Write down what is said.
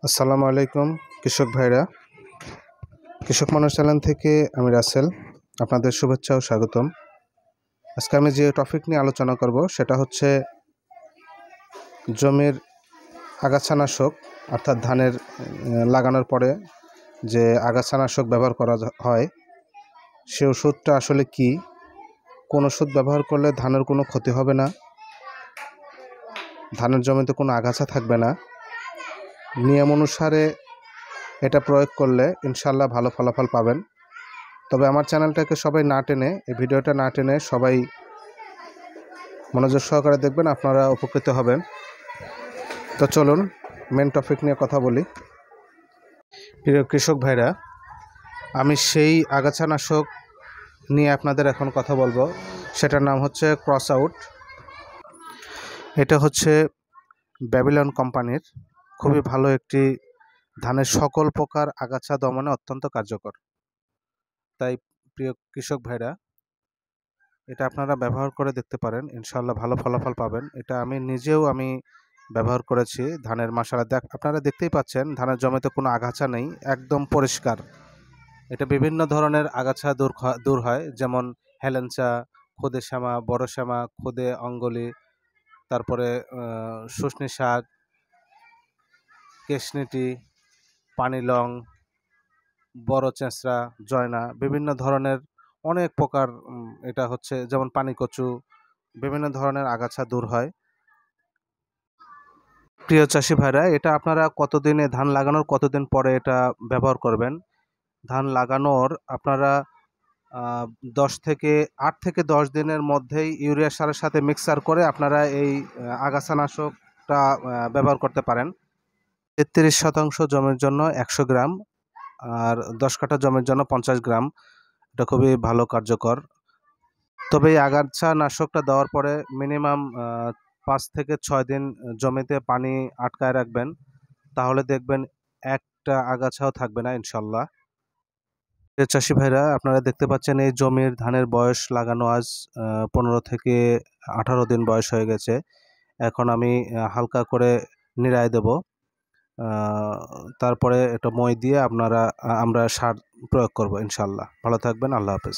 আসসালামু আলাইকুম কৃষক ভাইরা, কৃষক মানুষ চ্যানেল থেকে আমি রাসেল, আপনাদের শুভেচ্ছা ও স্বাগতম। আজকে আমি যে টপিক নিয়ে আলোচনা করব সেটা হচ্ছে জমির আগাছানাশক, অর্থাৎ ধানের লাগানোর পরে যে আগাছানাশক ব্যবহার করা হয় সে ওষুধটা আসলে কি, কোন ওষুধ ব্যবহার করলে ধানের কোনো ক্ষতি হবে না, ধানের জমিতে কোনো আগাছা থাকবে না, নিয়ম অনুসারে এটা প্রয়োগ করলে ইনশাল্লাহ ভালো ফলাফল পাবেন। তবে আমার চ্যানেলটাকে সবাই না টেনে, এই ভিডিওটা না টেনে সবাই মনোযোগ সহকারে দেখবেন, আপনারা উপকৃত হবেন। তো চলুন মেন টপিক নিয়ে কথা বলি। প্রিয় কৃষক ভাইরা, আমি সেই আগাছানাশক নিয়ে আপনাদের এখন কথা বলবো, সেটার নাম হচ্ছে ক্রস আউট। এটা হচ্ছে ব্যাবিলন কোম্পানির খুবই ভালো একটি ধানের সকল প্রকার আগাছা দমনে অত্যন্ত কার্যকর। তাই প্রিয় কৃষক ভাইরা, এটা আপনারা ব্যবহার করে দেখতে পারেন, ইনশাল্লাহ ভালো ফলাফল পাবেন। এটা আমি নিজেও ব্যবহার করেছি ধানের মাসালা। আপনারা দেখতেই পাচ্ছেন ধানের জমিতে কোনো আগাছা নেই, একদম পরিষ্কার। এটা বিভিন্ন ধরনের আগাছা দূর হয়, যেমন হেলেঞ্চা, খুদে শ্যামা, বড় শ্যামা, খুদে অঙ্গলি, তারপরে শুষ্নি শাক, কেশনিটি, পানিলং, বড় চেঁচড়া, জয়না, বিভিন্ন ধরনের অনেক প্রকার, এটা হচ্ছে যেমন পানিকচু, বিভিন্ন ধরনের আগাছা দূর হয়। প্রিয় চাষি ভাইরা, এটা আপনারা কতদিনে ধান লাগানোর কতদিন পরে এটা ব্যবহার করবেন? ধান লাগানোর আপনারা 8 থেকে 10 দিনের মধ্যেই ইউরিয়া সারের সাথে মিক্সার করে আপনারা এই আগাছানাশকটা ব্যবহার করতে পারেন। 33% জমির জন্য 100 গ্রাম, আর 10 কাঠা জমির জন্য 50 গ্রাম। এটা খুবই ভালো কার্যকর। তবে এই আগাছানাশকটা দেওয়ার পরে মিনিমাম 5 থেকে 6 দিন জমিতে পানি আটকায় রাখবেন, তাহলে দেখবেন একটা আগাছাও থাকবে না ইনশাল্লাহ। চাষি ভাইরা, আপনারা দেখতে পাচ্ছেন এই জমির ধানের বয়স লাগানো আজ 15 থেকে 18 দিন বয়স হয়ে গেছে। এখন আমি হালকা করে নিড়াই দেব, তারপরে এটা মই দিয়ে আমরা সার প্রয়োগ করব ইনশাল্লাহ। ভালো থাকবেন, আল্লাহ হাফেজ।